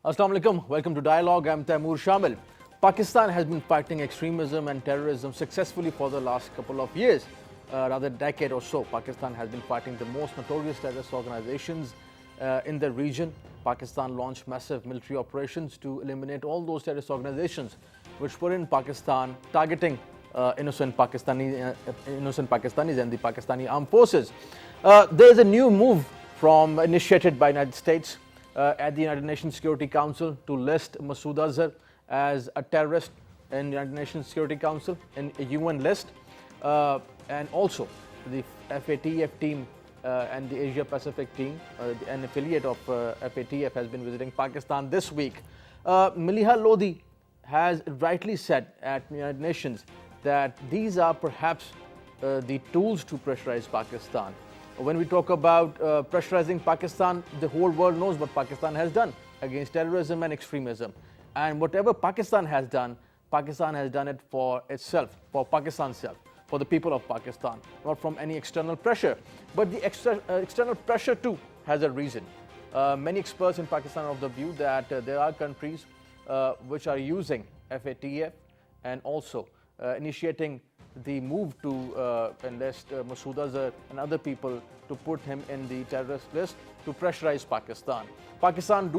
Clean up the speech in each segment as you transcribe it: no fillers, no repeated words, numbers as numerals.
Assalamu alaikum. Welcome to Dialogue. I'm Taimur Shamil. Pakistan has been fighting extremism and terrorism successfully for the last couple of years, rather decade or so. Pakistan has been fighting the most notorious terrorist organizations in the region. Pakistan launched massive military operations to eliminate all those terrorist organizations which were in Pakistan, targeting innocent Pakistanis and the Pakistani armed forces. There is a new move initiated by United States at the United Nations Security Council to list Masood Azhar as a terrorist in United Nations Security Council in a UN list, and also the FATF team and the Asia Pacific team, an affiliate of FATF, has been visiting Pakistan this week. Miliha Lodi has rightly said at United Nations that these are perhaps the tools to pressurize Pakistan. When we talk about pressurizing Pakistan, the whole world knows what Pakistan has done against terrorism and extremism. And whatever Pakistan has done it for itself, for Pakistan's self, for the people of Pakistan, not from any external pressure. But the external pressure too has a reason. Many experts in Pakistan are of the view that there are countries which are using FATF and also initiating the move to enlist Masood Azhar and other people to put him in the terrorist list to pressurize Pakistan. Pakistan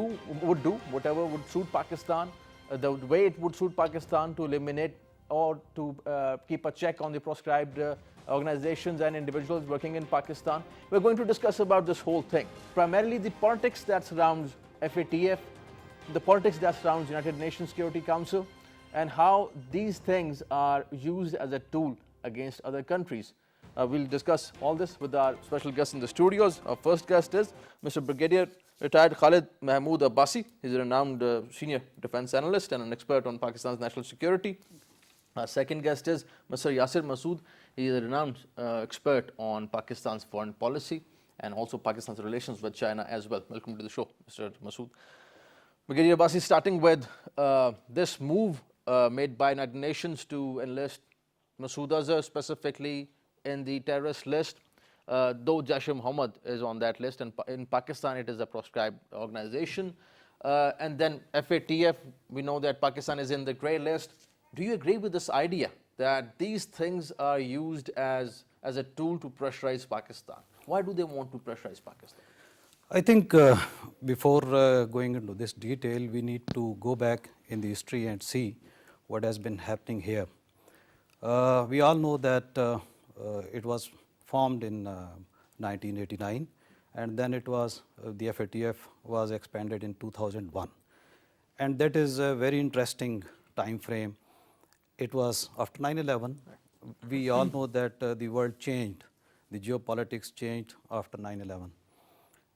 would do whatever would suit Pakistan, the way it would suit Pakistan to eliminate or to keep a check on the proscribed organizations and individuals working in Pakistan. We're going to discuss about this whole thing. Primarily the politics that surrounds FATF, the politics that surrounds United Nations Security Council, and how these things are used as a tool against other countries. We'll discuss all this with our special guest in the studios. Our first guest is Mr. Brigadier Retired Khalid Mehmood Abbasi. He's a renowned senior defense analyst and an expert on Pakistan's national security. Our second guest is Mr. Yasir Masood. He is a renowned expert on Pakistan's foreign policy and also Pakistan's relations with China as well. Welcome to the show, Mr. Masood. Brigadier Abbasi, starting with this move made by United Nations to enlist Masood Azhar specifically in the terrorist list, though Jaish-e-Mohammed is on that list, and in Pakistan it is a proscribed organization. And then FATF, we know that Pakistan is in the grey list. Do you agree with this idea that these things are used as a tool to pressurize Pakistan? Why do they want to pressurize Pakistan? I think before going into this detail, we need to go back in the history and see what has been happening here. We all know that it was formed in 1989, and then it was the FATF was expanded in 2001, and that is a very interesting time frame. It was after 9/11. We all know that the world changed, the geopolitics changed after 9/11,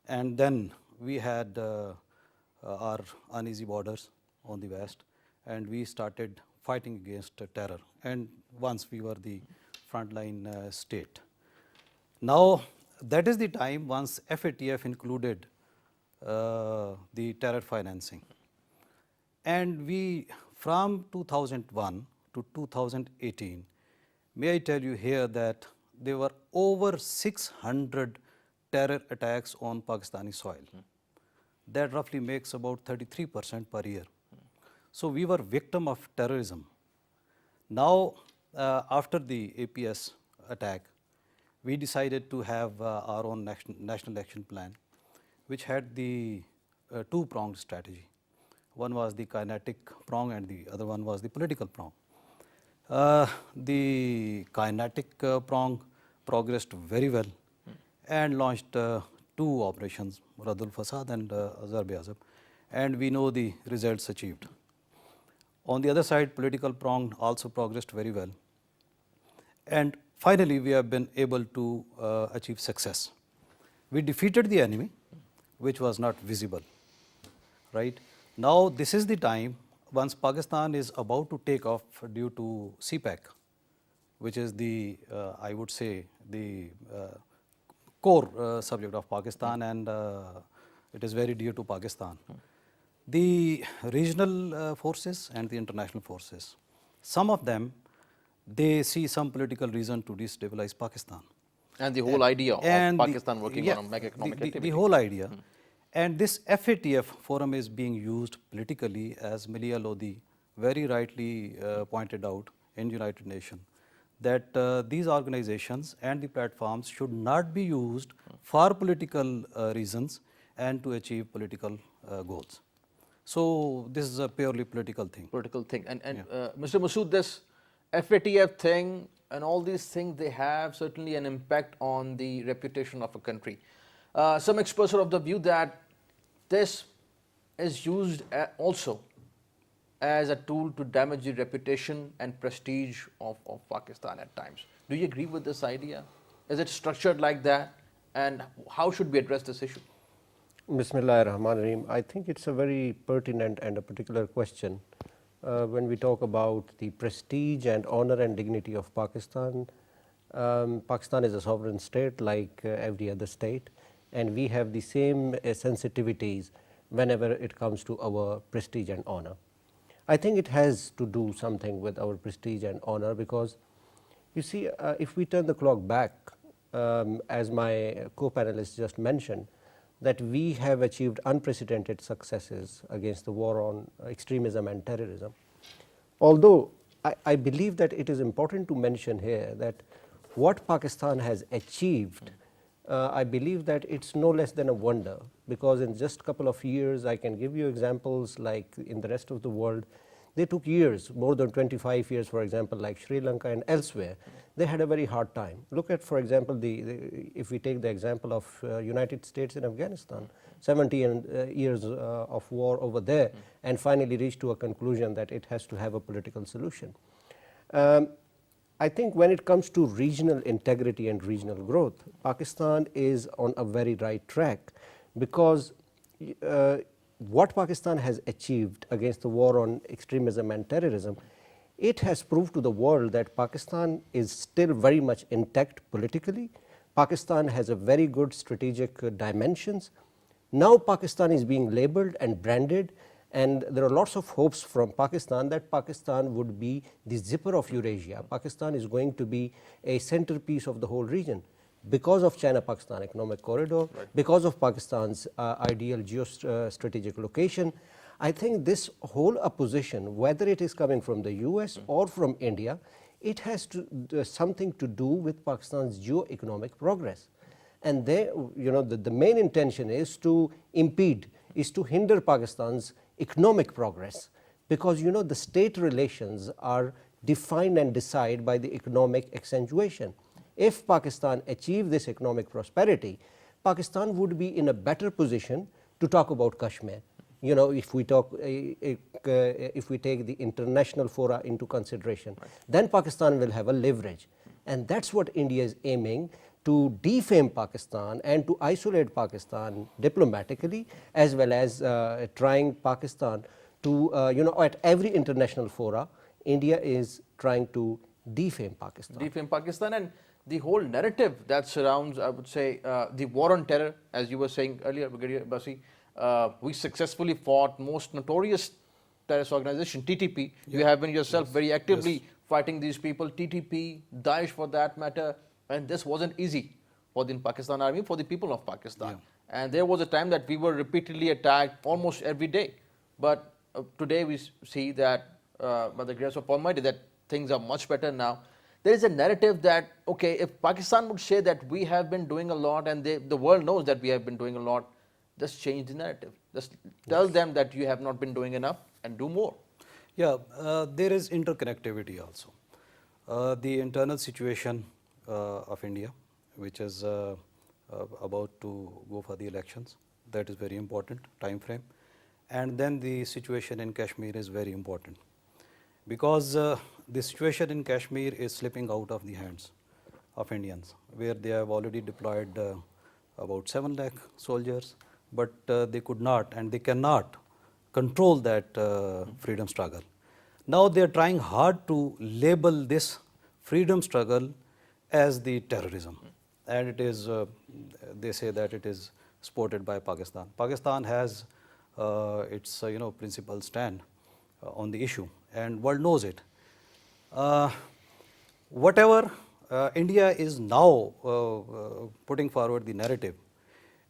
and then we had our uneasy borders on the west, and we started fighting against terror, and once we were the frontline state. Now that is the time once FATF included the terror financing, and we from 2001 to 2018, may I tell you here that there were over 600 terror attacks on Pakistani soil. That roughly makes about 33% per year. So we were victim of terrorism. Now, after the APS attack, we decided to have our own national action plan, which had the two-pronged strategy. One was the kinetic prong and the other one was the political prong. The kinetic prong progressed very well and launched two operations, Radul Fasad and Azar-e-Azab, and we know the results achieved. On the other side, political prong also progressed very well. And finally, we have been able to achieve success. We defeated the enemy, which was not visible, right? Now, this is the time once Pakistan is about to take off due to CPEC, which is the, I would say, the core subject of Pakistan, and it is very dear to Pakistan. The regional forces and the international forces, some of them, they see some political reason to destabilize Pakistan. And the whole idea of Pakistan working on a mega economic activity. The whole idea. And this FATF forum is being used politically, as Milia Lodi very rightly pointed out in United Nations, that these organizations and the platforms should not be used for political reasons and to achieve political goals. So this is a purely political thing. Political thing. And Mr. Masood, this FATF thing and all these things, they have certainly an impact on the reputation of a country. Some experts are of the view that this is used also as a tool to damage the reputation and prestige of Pakistan at times. Do you agree with this idea? Is it structured like that? And how should we address this issue? Bismillah ar-Rahman ar-Rahim. I think it's a very pertinent and a particular question. When we talk about the prestige and honor and dignity of Pakistan, Pakistan is a sovereign state like every other state, and we have the same sensitivities whenever it comes to our prestige and honor. I think it has to do something with our prestige and honor because, you see, if we turn the clock back, as my co-panelist just mentioned, that we have achieved unprecedented successes against the war on extremism and terrorism. Although I believe that it is important to mention here that what Pakistan has achieved, I believe that it's no less than a wonder, because in just a couple of years, I can give you examples like in the rest of the world, they took years, more than 25 years, for example, like Sri Lanka and elsewhere. They had a very hard time. Look at, for example, if we take the example of United States in Afghanistan, 70 years of war over there, and finally reached to a conclusion that it has to have a political solution. I think when it comes to regional integrity and regional growth, Pakistan is on a very right track, because what Pakistan has achieved against the war on extremism and terrorism, it has proved to the world that Pakistan is still very much intact politically. Pakistan has a very good strategic dimensions. Now Pakistan is being labeled and branded, and there are lots of hopes from Pakistan that Pakistan would be the zipper of Eurasia. Pakistan is going to be a centerpiece of the whole region because of China-Pakistan economic corridor, because of Pakistan's ideal geostrategic location. I think this whole opposition, whether it is coming from the US or from India, it has something to do with Pakistan's geo-economic progress. And the main intention is to impede, is to hinder Pakistan's economic progress, because the state relations are defined and decided by the economic accentuation. If Pakistan achieved this economic prosperity, Pakistan would be in a better position to talk about Kashmir. If we take the international fora into consideration, then Pakistan will have a leverage. And that's what India is aiming, to defame Pakistan and to isolate Pakistan diplomatically, as well as trying Pakistan to, at every international fora, India is trying to defame Pakistan. Defame Pakistan, and the whole narrative that surrounds, I would say, the war on terror, as you were saying earlier, Brigadier Abbasi, we successfully fought most notorious terrorist organization, TTP. You have been yourself very actively fighting these people, TTP, Daesh for that matter, and this wasn't easy for the Pakistan army, for the people of Pakistan. And there was a time that we were repeatedly attacked almost every day. But today we see that, by the grace of Almighty, that things are much better now. There is a narrative that, okay, if Pakistan would say that we have been doing a lot and the world knows that we have been doing a lot, just change the narrative. Just tell them that you have not been doing enough and do more. Yeah, there is interconnectivity also. The internal situation of India, which is about to go for the elections, that is very important time frame. And then the situation in Kashmir is very important, because the situation in Kashmir is slipping out of the hands of Indians, where they have already deployed about 7 lakh soldiers, but they could not and they cannot control that freedom struggle. Now they are trying hard to label this freedom struggle as the terrorism, and it is, they say that it is supported by Pakistan. Pakistan has its principal stand on the issue, and world knows it. Whatever India is now putting forward the narrative,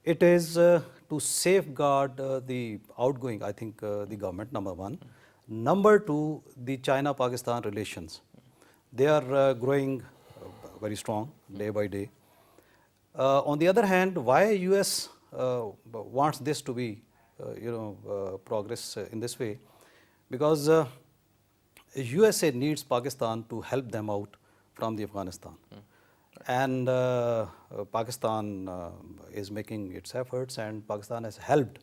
it is to safeguard the outgoing, I think, the government, number one. Number two, the China-Pakistan relations. They are growing very strong day by day. On the other hand, why US wants this to be, progress in this way? Because USA needs Pakistan to help them out from the Afghanistan. And Pakistan is making its efforts, and Pakistan has helped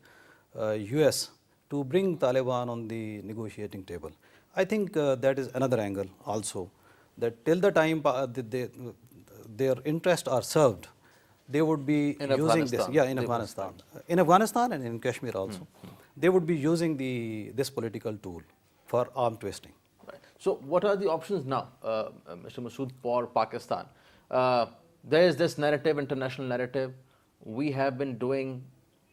US to bring Taliban on the negotiating table. I think that is another angle also, that till the time their interests are served, they would be In using this. Afghanistan. Yeah, in Afghanistan and in Kashmir also. They would be using this political tool for arm twisting. Right. So what are the options now, Mr. Masood, for Pakistan? There is this narrative, international narrative. We have been doing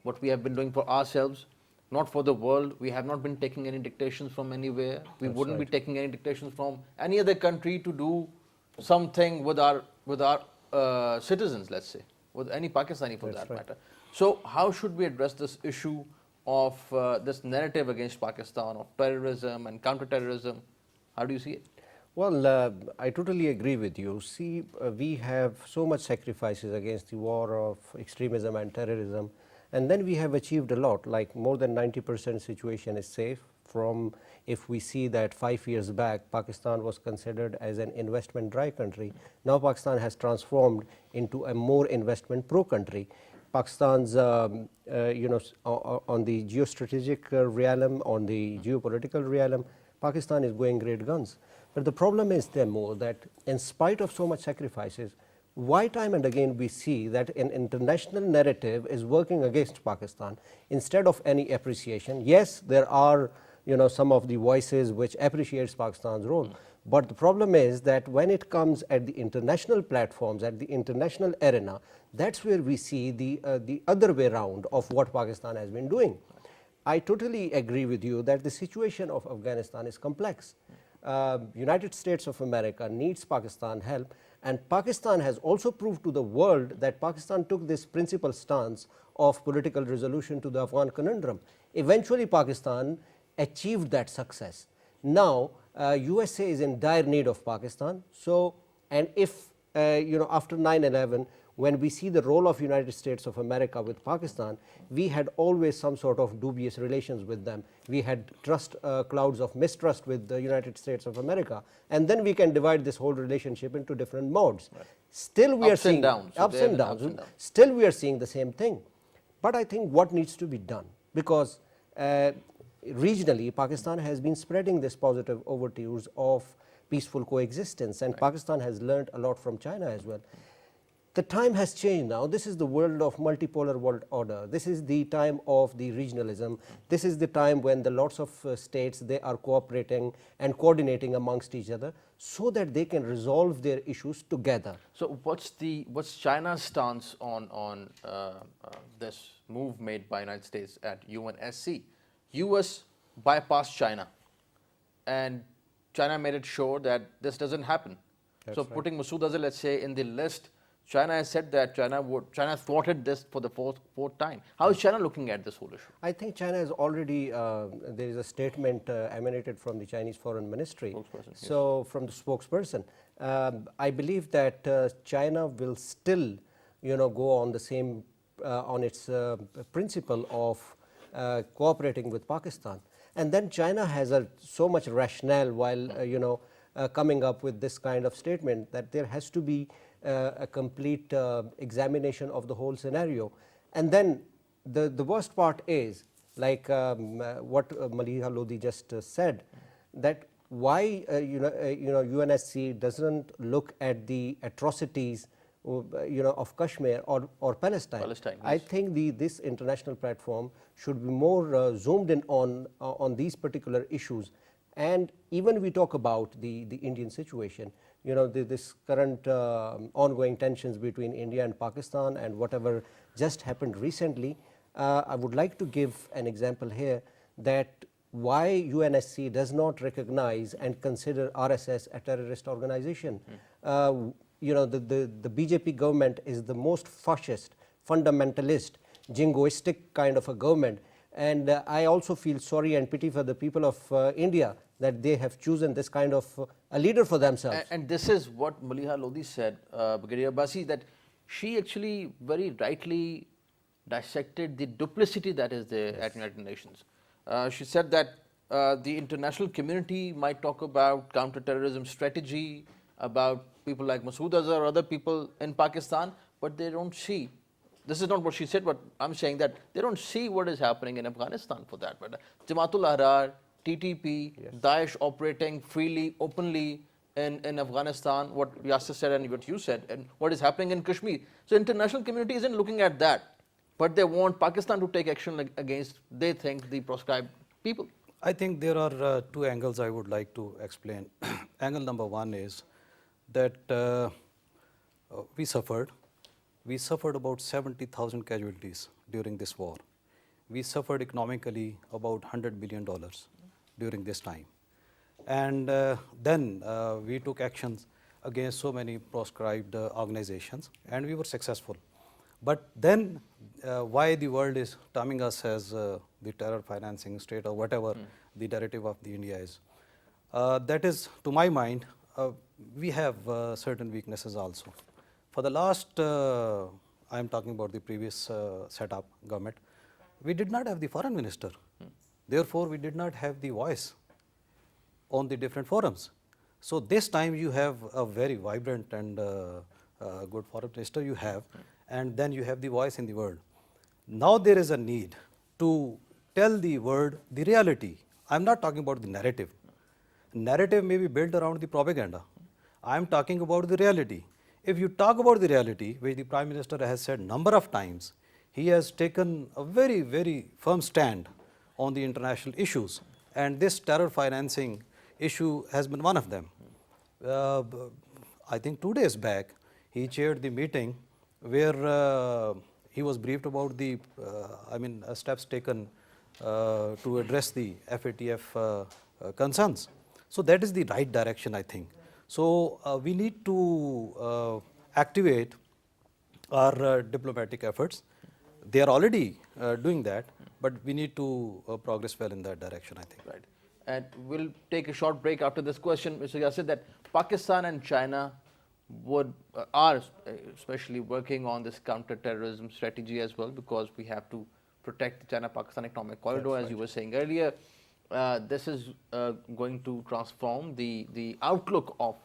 what we have been doing for ourselves, not for the world. We have not been taking any dictations from anywhere. We wouldn't be taking any dictations from any other country to do something with our citizens, let's say, with any Pakistani for that matter. So how should we address this issue of this narrative against Pakistan of terrorism and counter-terrorism? How do you see it? Well, I totally agree with you. See, we have so much sacrifices against the war of extremism and terrorism, and then we have achieved a lot, like more than 90% situation is safe. From, if we see that 5 years back, Pakistan was considered as an investment dry country. Now Pakistan has transformed into a more investment pro country. Pakistan's, on the geostrategic realm, on the geopolitical realm, Pakistan is going great guns. But the problem is, Taimur, that in spite of so much sacrifices, why time and again we see that an international narrative is working against Pakistan instead of any appreciation. Yes, there are some of the voices which appreciates Pakistan's role, but the problem is that when it comes at the international platforms, at the international arena, that's where we see the other way around of what Pakistan has been doing. I totally agree with you that the situation of Afghanistan is complex. United States of America needs Pakistan help, and Pakistan has also proved to the world that Pakistan took this principal stance of political resolution to the Afghan conundrum. Eventually Pakistan achieved that success. Now USA is in dire need of Pakistan. So, and if after 9/11, when we see the role of United States of America with Pakistan, we had always some sort of dubious relations with them. We had clouds of mistrust with the United States of America, and then we can divide this whole relationship into different modes. Right. Still we are seeing ups and downs. Still we are seeing the same thing. But I think what needs to be done, because regionally Pakistan has been spreading this positive overtures of peaceful coexistence, and Pakistan has learned a lot from China as well. The time has changed now. This is the world of multipolar world order. This is the time of the regionalism. This is the time when the lots of states, they are cooperating and coordinating amongst each other so that they can resolve their issues together. So what's China's stance on this move made by United States at UNSC? US bypassed China, and China made it sure that this doesn't happen. That's so putting Masood Azhar, let's say, in the list, China has said that China thwarted this for the fourth time. How is China looking at this whole issue? I think China has already, there is a statement emanated from the Chinese Foreign Ministry. So from the spokesperson, I believe that China will still, go on the same, on its principle of cooperating with Pakistan. And then China has so much rationale while, coming up with this kind of statement, that there has to be a complete examination of the whole scenario. And then the worst part is, like what Maliha Lodi just said, that why UNSC doesn't look at the atrocities of Kashmir or Palestine. Yes. I think this international platform should be more zoomed in on these particular issues. And even we talk about the Indian situation, this current ongoing tensions between India and Pakistan and whatever just happened recently, I would like to give an example here that why UNSC does not recognize and consider RSS a terrorist organization. The BJP government is the most fascist, fundamentalist, jingoistic kind of a government. And I also feel sorry and pity for the people of India that they have chosen this kind of a leader for themselves. And this is what Maliha Lodi said, Brigadier Abbasi, that she actually very rightly dissected the duplicity that is there at United Nations. She said that the international community might talk about counter-terrorism strategy, about people like Masood or other people in Pakistan, but they don't see. This is not what she said, but I'm saying that they don't see what is happening in Afghanistan for that matter. Jamaatul Ahrar, TTP, Daesh operating freely, openly in Afghanistan, what Yasir said and what you said, and what is happening in Kashmir. So international community isn't looking at that, but they want Pakistan to take action against, they think, the proscribed people. I think there are two angles I would like to explain. Angle number one is that we suffered. We suffered about 70,000 casualties during this war. We suffered economically about $100 billion during this time. And then we took actions against so many proscribed organizations, and we were successful. But then why the world is terming us as the terror financing state or whatever the narrative of the India is. That is, to my mind, we have certain weaknesses also. For the last, I am talking about the previous setup government, we did not have the foreign minister. Therefore, we did not have the voice on the different forums. So this time you have a very vibrant and good foreign minister you have, and then you have the voice in the world. Now there is a need to tell the world the reality. I'm not talking about the narrative. Narrative may be built around the propaganda. I'm talking about the reality. If you talk about the reality, which the Prime Minister has said number of times, he has taken a very, very firm stand on the international issues, and this terror financing issue has been one of them. I think 2 days back, he chaired the meeting where he was briefed about the steps taken to address the FATF concerns. So that is the right direction, I think. So we need to activate our diplomatic efforts. They are already doing that, but we need to progress well in that direction, I think. Right. And we'll take a short break after this question. Mr. Yasir, that Pakistan and China are especially working on this counter-terrorism strategy as well, because we have to protect the China-Pakistan economic corridor, as you were saying earlier. This is going to transform the outlook of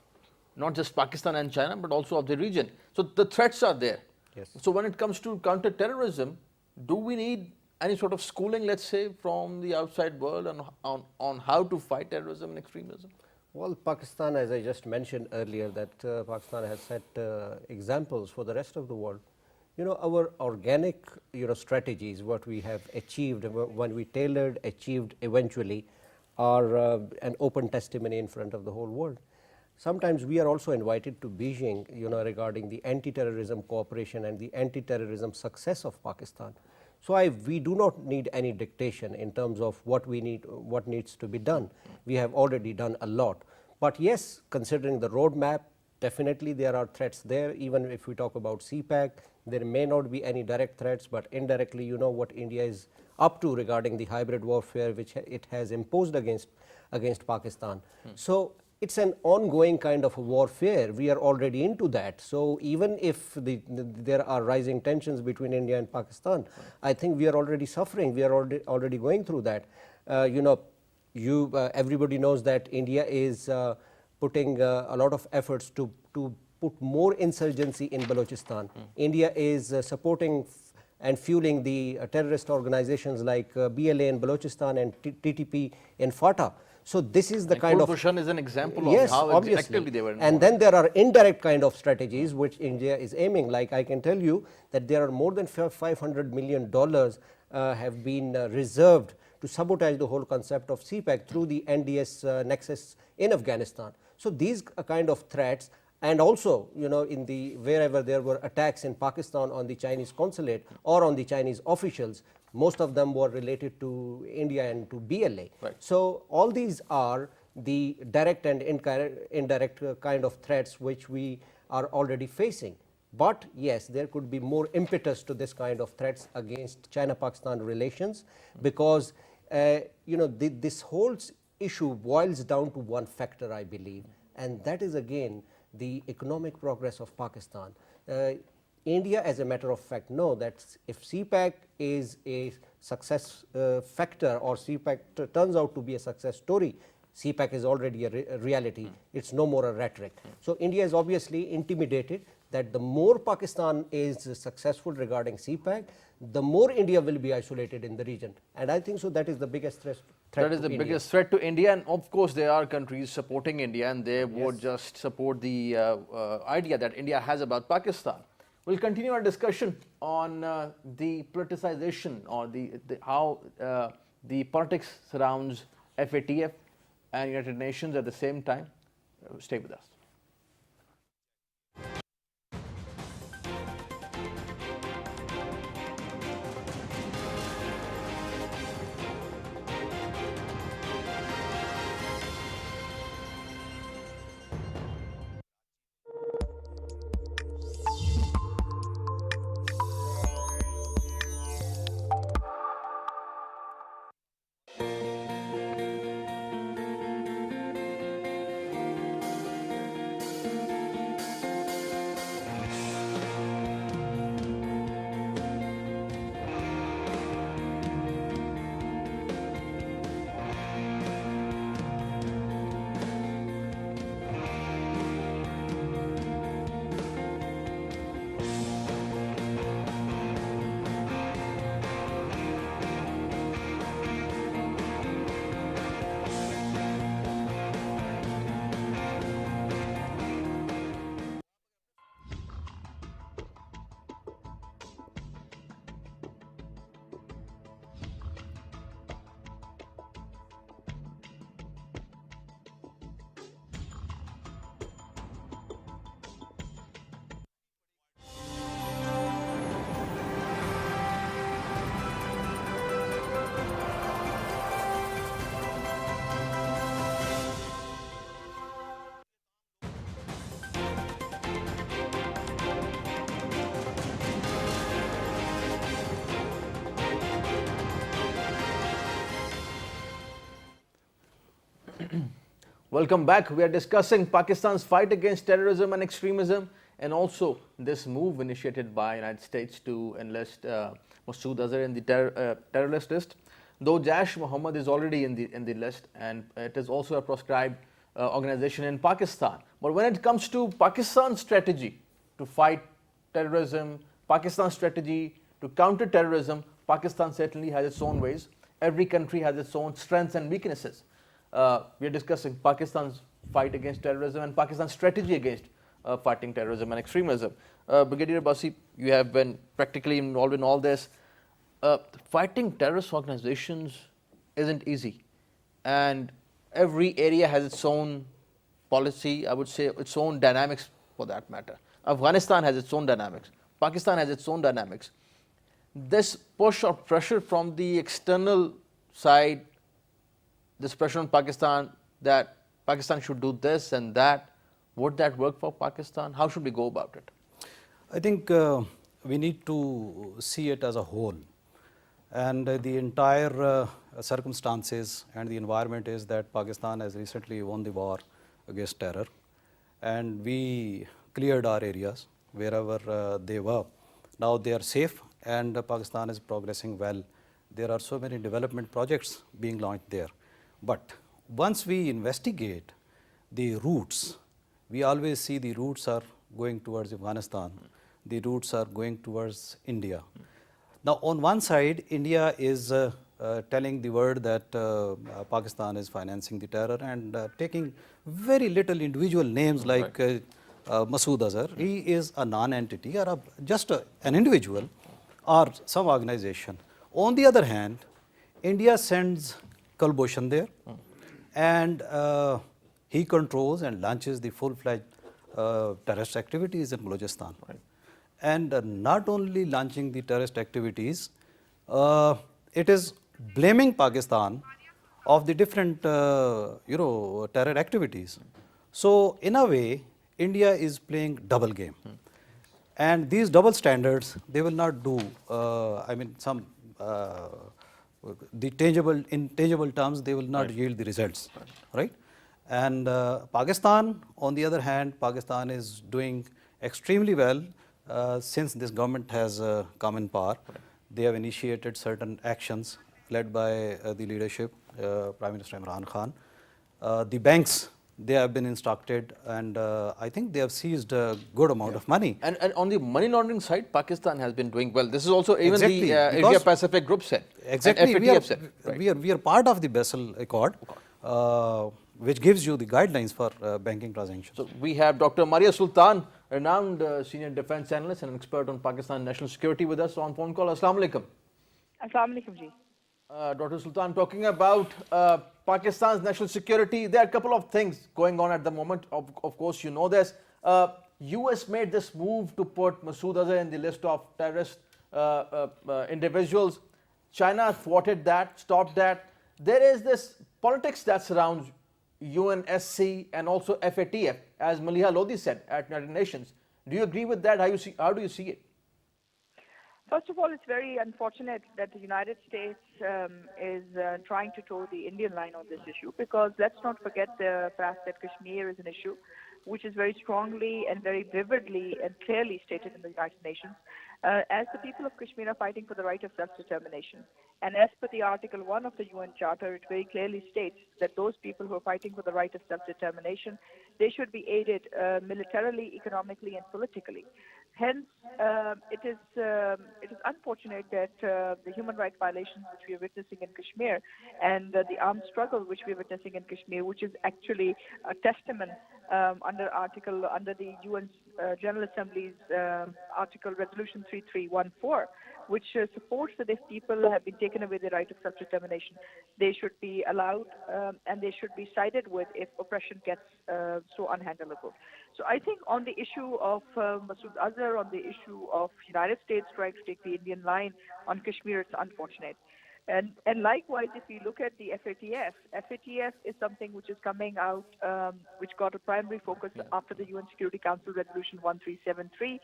not just Pakistan and China, but also of the region. So the threats are there. Yes. So when it comes to counter-terrorism, do we need any sort of schooling, let's say, from the outside world on how to fight terrorism and extremism? Well, Pakistan, as I just mentioned earlier, that Pakistan has set examples for the rest of the world. You know, our organic, strategies, what we have achieved, when we tailored, achieved eventually, are an open testimony in front of the whole world. Sometimes we are also invited to Beijing, regarding the anti-terrorism cooperation and the anti-terrorism success of Pakistan. So we do not need any dictation in terms of what needs to be done. We have already done a lot. But yes, considering the roadmap, definitely there are threats there. Even if we talk about CPAC, there may not be any direct threats, but indirectly, what India is up to regarding the hybrid warfare which it has imposed against Pakistan. So it's an ongoing kind of warfare. We are already into that. So even if there are rising tensions between India and Pakistan, I think we are already suffering. We are already going through that. Everybody knows that India is putting a lot of efforts to put more insurgency in Balochistan. India is supporting and fueling the terrorist organizations like BLA in Balochistan and TTP in FATA. So this is the kind of... Kulbhushan is an example yes, of how obviously. actively they were involved. And then there are indirect kind of strategies which India is aiming. Like I can tell you that there are more than $500 million have been reserved to sabotage the whole concept of CPAC through the NDS nexus in Afghanistan. So these kind of threats, and also wherever there were attacks in Pakistan on the Chinese consulate or on the Chinese officials, most of them were related to India and to BLA. Right. So all these are the direct and indirect kind of threats which we are already facing. But yes, there could be more impetus to this kind of threats against China-Pakistan relations, because this whole issue boils down to one factor, I believe, and that is again the economic progress of Pakistan. India, as a matter of fact, know that if CPEC is a success factor, or CPEC turns out to be a success story, CPEC is already a reality. It's no more a rhetoric. So India is obviously intimidated that the more Pakistan is successful regarding CPEC, the more India will be isolated in the region. And I think so that is the biggest threat That is the biggest threat to India, and of course there are countries supporting India, and they would just support the idea that India has about Pakistan. We'll continue our discussion on the politicization, or how the politics surrounds FATF and United Nations at the same time. Stay with us. Welcome back. We are discussing Pakistan's fight against terrorism and extremism, and also this move initiated by United States to enlist Masood in the terrorist list. Though Jaish-e-Mohammed is already in the list, and it is also a proscribed organization in Pakistan. But when it comes to Pakistan's strategy to fight terrorism, Pakistan's strategy to counter terrorism, Pakistan certainly has its own ways. Every country has its own strengths and weaknesses. We are discussing Pakistan's fight against terrorism and Pakistan's strategy against fighting terrorism and extremism. Brigadier Abbasi, you have been practically involved in all this. Fighting terrorist organizations isn't easy, and every area has its own policy, I would say its own dynamics for that matter. Afghanistan has its own dynamics. Pakistan has its own dynamics. This push or pressure from the external side, this pressure on Pakistan that Pakistan should do this and that, would that work for Pakistan? How should we go about it? I think we need to see it as a whole. And the entire circumstances and the environment is that Pakistan has recently won the war against terror. And we cleared our areas wherever they were. Now they are safe, and Pakistan is progressing well. There are so many development projects being launched there. But once we investigate the routes, we always see the routes are going towards Afghanistan, the routes are going towards India. Now on one side, India is telling the world that Pakistan is financing the terror and taking very little individual names like Masood. He is a non-entity or just an individual or some organization. On the other hand, India sends Kulbhushan there, and he controls and launches the full-fledged terrorist activities in Balochistan. Right. And not only launching the terrorist activities, it is blaming Pakistan of the different terror activities. So in a way, India is playing double game. And these double standards, they will not do, the tangible, intangible terms, they will not yield the results, right? And Pakistan, on the other hand, Pakistan is doing extremely well since this government has come in power. They have initiated certain actions led by the leadership, Prime Minister Imran Khan. The banks, they have been instructed, and I think they have seized a good amount of money. And on the money laundering side, Pakistan has been doing well. This is also even Exactly, the Asia Pacific group said. Exactly, and FATF said. we are part of the Basel Accord, which gives you the guidelines for banking transactions. So we have Dr. Maria Sultan, renowned senior defense analyst and an expert on Pakistan national security with us on phone call. Assalamu alaikum. Assalamu alaikum ji. Dr. Sultan, talking about Pakistan's national security, there are a couple of things going on at the moment. Of course, you know this. US made this move to put Masood in the list of terrorist individuals. China thwarted that, stopped that. There is this politics that surrounds UNSC and also FATF, as Maliha Lodi said at United Nations. Do you agree with that? How do you see it? First of all, it's very unfortunate that the United States is trying to toe the Indian line on this issue, because let's not forget the fact that Kashmir is an issue which is very strongly and very vividly and clearly stated in the United Nations, as the people of Kashmir are fighting for the right of self-determination. And as per the Article 1 of the UN Charter, it very clearly states that those people who are fighting for the right of self-determination, they should be aided militarily, economically, and politically. Hence, it is unfortunate that the human rights violations which we are witnessing in Kashmir and the armed struggle which we are witnessing in Kashmir, which is actually a testament under the UN General Assembly's Article Resolution 3314, which supports that if people have been taken away the right of self-determination, they should be allowed and they should be sided with if oppression gets so unhandleable. So I think on the issue of Masood Azhar, on the issue of United States trying to take the Indian line on Kashmir, it's unfortunate. And likewise, if we look at the FATF is something which is coming out, which got a primary focus after the UN Security Council Resolution 1373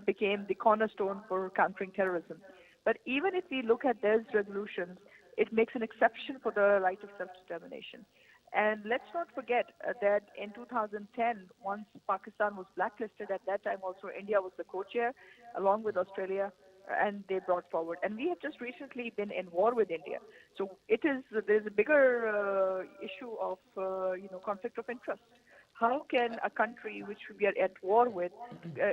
became the cornerstone for countering terrorism. But even if we look at those resolutions, it makes an exception for the right of self-determination. And let's not forget that in 2010, once Pakistan was blacklisted, at that time also India was the co-chair, along with Australia, and they brought forward. And we have just recently been in war with India. So there's a bigger issue of conflict of interest. How can a country which we are at war with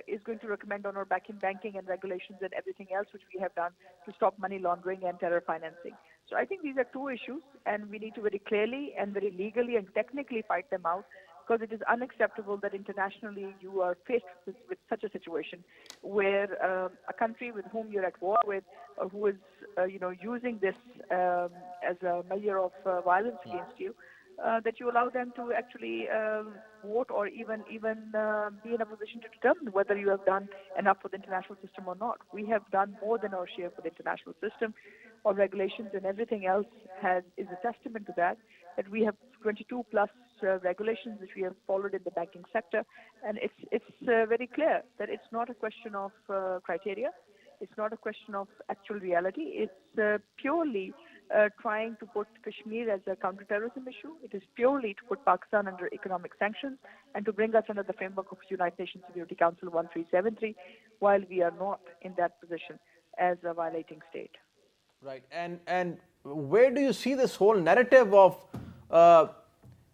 is going to recommend on our banking and regulations and everything else which we have done to stop money laundering and terror financing? So I think these are two issues, and we need to very clearly and very legally and technically fight them out, because it is unacceptable that internationally you are faced with such a situation where a country with whom you're at war with, or who is using this as a measure of violence against you, that you allow them to actually vote or even be in a position to determine whether you have done enough for the international system or not. We have done more than our share for the international system. Our regulations and everything else is a testament to that we have 22 plus regulations which we have followed in the banking sector, and it's very clear that it's not a question of criteria. It's not a question of actual reality. It's purely trying to put Kashmir as a counterterrorism issue. It is purely to put Pakistan under economic sanctions and to bring us under the framework of United Nations Security Council 1373, while we are not in that position as a violating state. Right. And where do you see this whole narrative of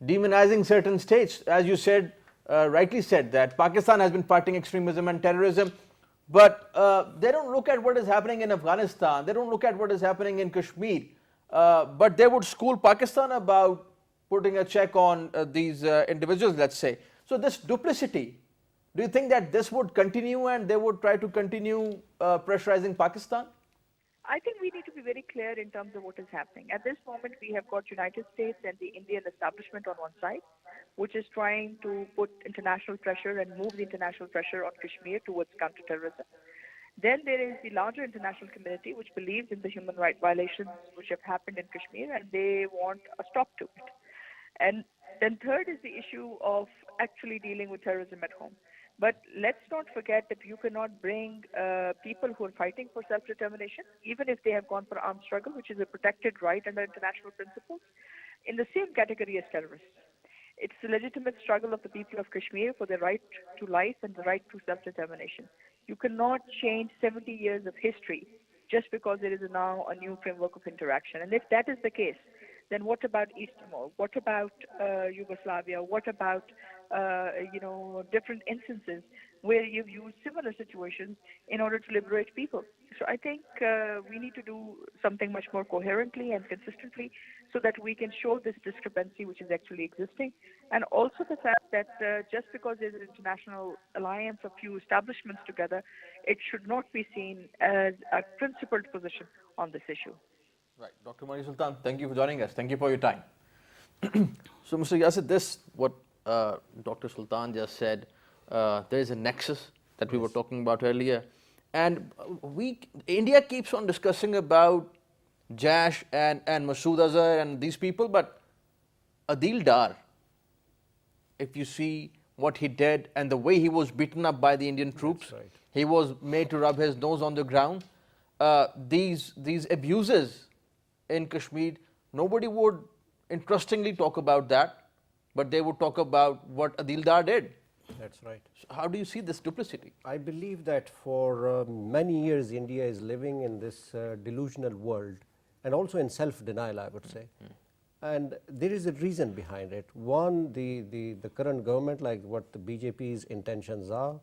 demonizing certain states? As you said, rightly said, that Pakistan has been fighting extremism and terrorism, but they don't look at what is happening in Afghanistan. They don't look at what is happening in Kashmir. But they would school Pakistan about putting a check on these individuals, let's say. So this duplicity, do you think that this would continue and they would try to continue pressurizing Pakistan? I think we need to be very clear in terms of what is happening. At this moment, we have got United States and the Indian establishment on one side, which is trying to put international pressure and move the international pressure on Kashmir towards counterterrorism. Then there is the larger international community which believes in the human rights violations which have happened in Kashmir, and they want a stop to it. And Then third is the issue of actually dealing with terrorism at home. But let's not forget that you cannot bring people who are fighting for self-determination, even if they have gone for armed struggle, which is a protected right under international principles, in the same category as terrorists. It's the legitimate struggle of the people of Kashmir for their right to life and the right to self-determination. You cannot change 70 years of history just because there is now a new framework of interaction. And if that is the case, then what about East Timor? What about Yugoslavia? What about different instances where you've used similar situations in order to liberate people? So I think we need to do something much more coherently and consistently so that we can show this discrepancy which is actually existing, and also the fact that just because there's an international alliance of few establishments together, it should not be seen as a principled position on this issue. Right. Dr. Mani Sultan, thank you for joining us. Thank you for your time. So, Mr. Yasir, this, what Dr. Sultan just said, there is a nexus that we were talking about earlier. And India keeps on discussing about Jash and Masood Azhar and these people, but Adil Dar, if you see what he did and the way he was beaten up by the Indian troops, right. he was made to rub his nose on the ground. These abuses in Kashmir, nobody would interestingly talk about that, but they would talk about what Adil Dar did. That's right. So how do you see this duplicity? I believe that for many years India is living in this delusional world and also in self-denial, I would say. And there is a reason behind it. One, the current government, like what the BJP's intentions are,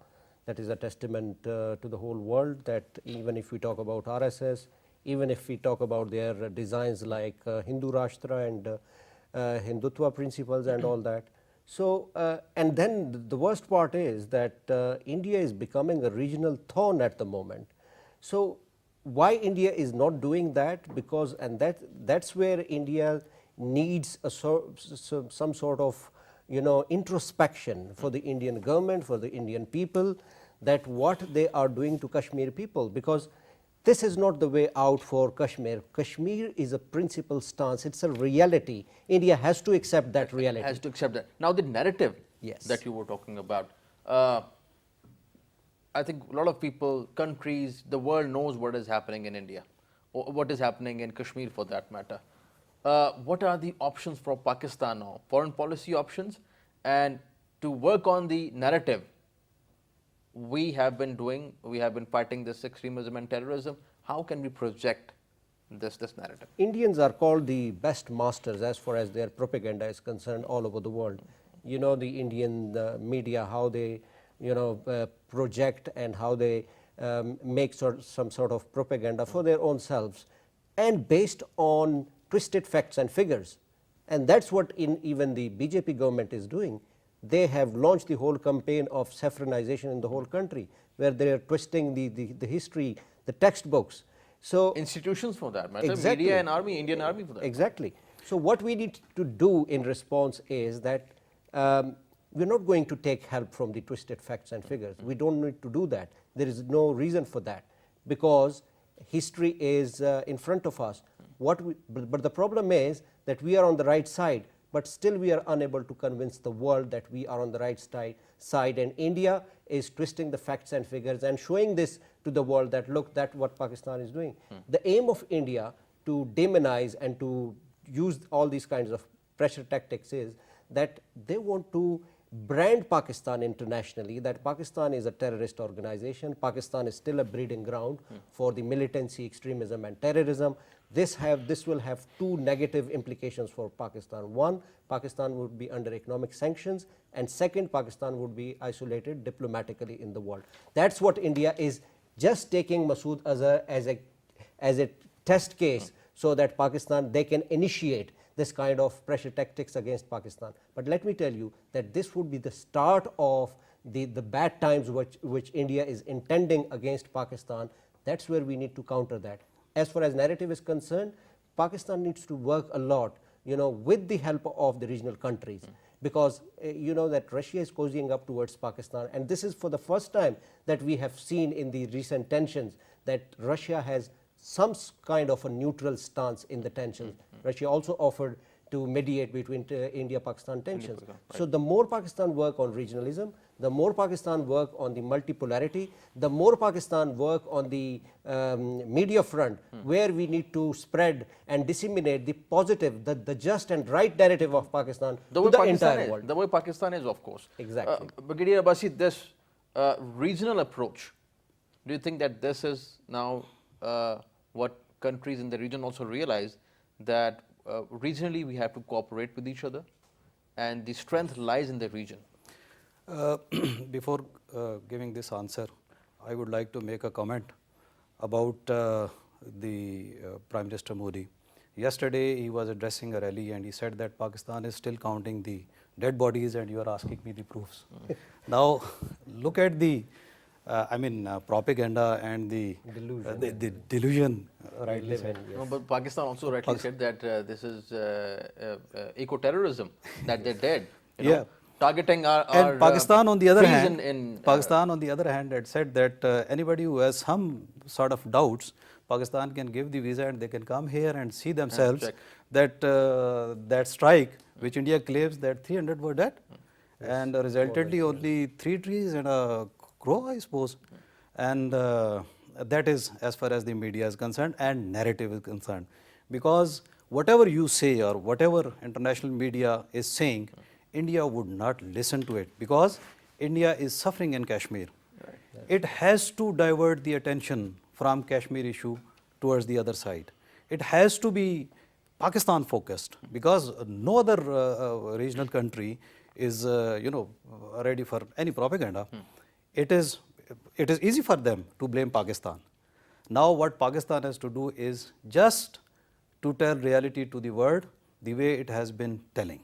that is a testament to the whole world, that even if we talk about RSS, even if we talk about their designs like Hindu Rashtra and Hindutva principles and all that. So, and then the worst part is that India is becoming a regional thorn at the moment. So, why India is not doing that? Because, and that's where India needs a some sort of, introspection for the Indian government, for the Indian people, that what they are doing to Kashmir people, because this is not the way out for Kashmir. Kashmir is a principal stance. It's a reality. India has to accept that reality. Has to accept that. Now the narrative Yes. that you were talking about, I think a lot of people, countries, the world knows what is happening in India, or what is happening in Kashmir for that matter. What are the options for Pakistan now? Foreign policy options, and to work on the narrative we have been fighting this extremism and terrorism. How can we project this narrative? Indians are called the best masters as far as their propaganda is concerned all over the world. You know, the Indian media, how they, project and how they make some sort of propaganda for their own selves, and based on twisted facts and figures. And that's what even the BJP government is doing. They have launched the whole campaign of saffronization in the whole country, where they are twisting the history, the textbooks. So institutions for that matter, exactly. Media and army, Indian army for that. Exactly. So what we need to do in response is that we're not going to take help from the twisted facts and figures. We don't need to do that. There is no reason for that, because history is in front of us. But the problem is that we are on the right side, but still we are unable to convince the world that we are on the right side, and India is twisting the facts and figures and showing this to the world that look, that's what Pakistan is doing. The aim of India to demonize and to use all these kinds of pressure tactics is that they want to brand Pakistan internationally, that Pakistan is a terrorist organization, Pakistan is still a breeding ground for the militancy, extremism and terrorism. This will have two negative implications for Pakistan. One, Pakistan would be under economic sanctions, and second, Pakistan would be isolated diplomatically in the world. That's what India is just taking Masood Azhar as a test case, so that Pakistan, they can initiate this kind of pressure tactics against Pakistan. But let me tell you that this would be the start of the bad times which India is intending against Pakistan. That's where we need to counter that. As far as narrative is concerned, Pakistan needs to work a lot, with the help of the regional countries, because that Russia is cozying up towards Pakistan, and this is for the first time that we have seen in the recent tensions that Russia has some kind of a neutral stance in the tensions. Russia also offered to mediate between India-Pakistan tensions. So the more Pakistan work on regionalism, the more Pakistan work on the multipolarity, the more Pakistan work on the media front, where we need to spread and disseminate the positive, the just and right narrative of Pakistan to the entire world. The way Pakistan is, of course. Exactly. Brigadier Abbasi, this regional approach, do you think that this is now what countries in the region also realize, that regionally we have to cooperate with each other and the strength lies in the region? Before giving this answer, I would like to make a comment about the Prime Minister Modi. Yesterday he was addressing a rally and he said that Pakistan is still counting the dead bodies and you are asking me the proofs. Now look at the propaganda and the delusion. Rightly said. No, but Pakistan also rightly said that this is eco-terrorism, that they're dead. You know, targeting our and Pakistan on the other hand, Pakistan on the other hand had said that anybody who has some sort of doubts, Pakistan can give the visa and they can come here and see themselves that that strike which India claims that 300 were dead, and resultantly only 3 trees and a crow, I suppose. And that is as far as the media is concerned and narrative is concerned. Because whatever you say or whatever international media is saying, India would not listen to it, because India is suffering in Kashmir. It has to divert the attention from Kashmir issue towards the other side. It has to be Pakistan focused, because no other regional country is ready for any propaganda. It is easy for them to blame Pakistan. Now what Pakistan has to do is just to tell reality to the world the way it has been telling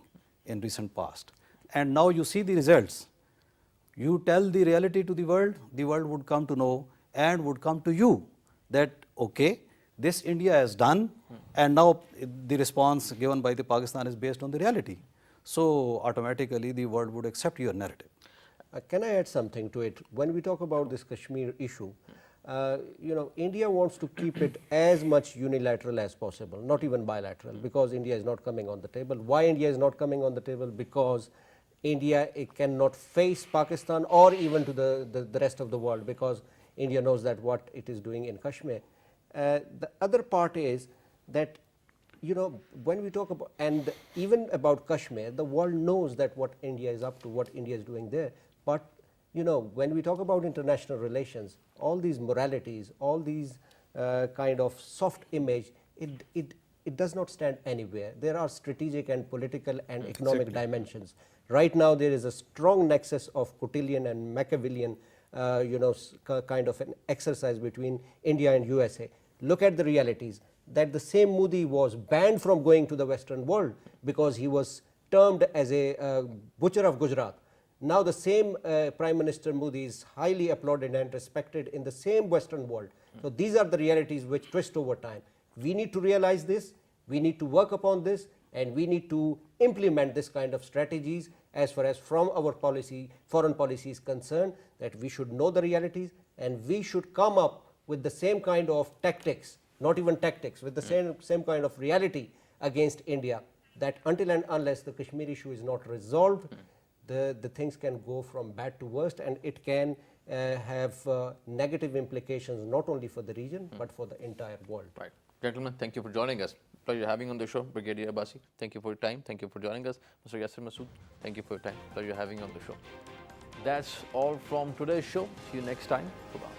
in recent past. And now you see the results. You tell the reality to the world would come to know and would come to you that, okay, this India has done, and now the response given by the Pakistan is based on the reality. So automatically the world would accept your narrative. Can I add something to it? When we talk about this Kashmir issue, India wants to keep it as much unilateral as possible, not even bilateral, because India is not coming on the table. Why India is not coming on the table? Because India cannot face Pakistan or even to the rest of the world, because India knows that what it is doing in Kashmir. The other part is that, when we talk about, and even about Kashmir, the world knows that what India is up to, what India is doing there. But, when we talk about international relations, all these moralities, all these kind of soft image, it does not stand anywhere. There are strategic and political and economic dimensions. Right now, there is a strong nexus of Cotillion and Machiavellian, kind of an exercise between India and USA. Look at the realities, that the same Modi was banned from going to the Western world because he was termed as a butcher of Gujarat. Now the same Prime Minister Modi is highly applauded and respected in the same Western world. So these are the realities which twist over time. We need to realize this, we need to work upon this, and we need to implement this kind of strategies as far as from our policy, foreign policy is concerned, that we should know the realities and we should come up with the same kind of tactics, not even tactics, with the same kind of reality against India, that until and unless the Kashmir issue is not resolved, the things can go from bad to worst, and it can have negative implications not only for the region but for the entire world. Right. Gentlemen, thank you for joining us. Pleasure having on the show. Brigadier Abbasi, thank you for your time. Thank you for joining us. Mr. Yasir, Masood, thank you for your time. Pleasure having you on the show. That's all from today's show. See you next time. Bye-bye.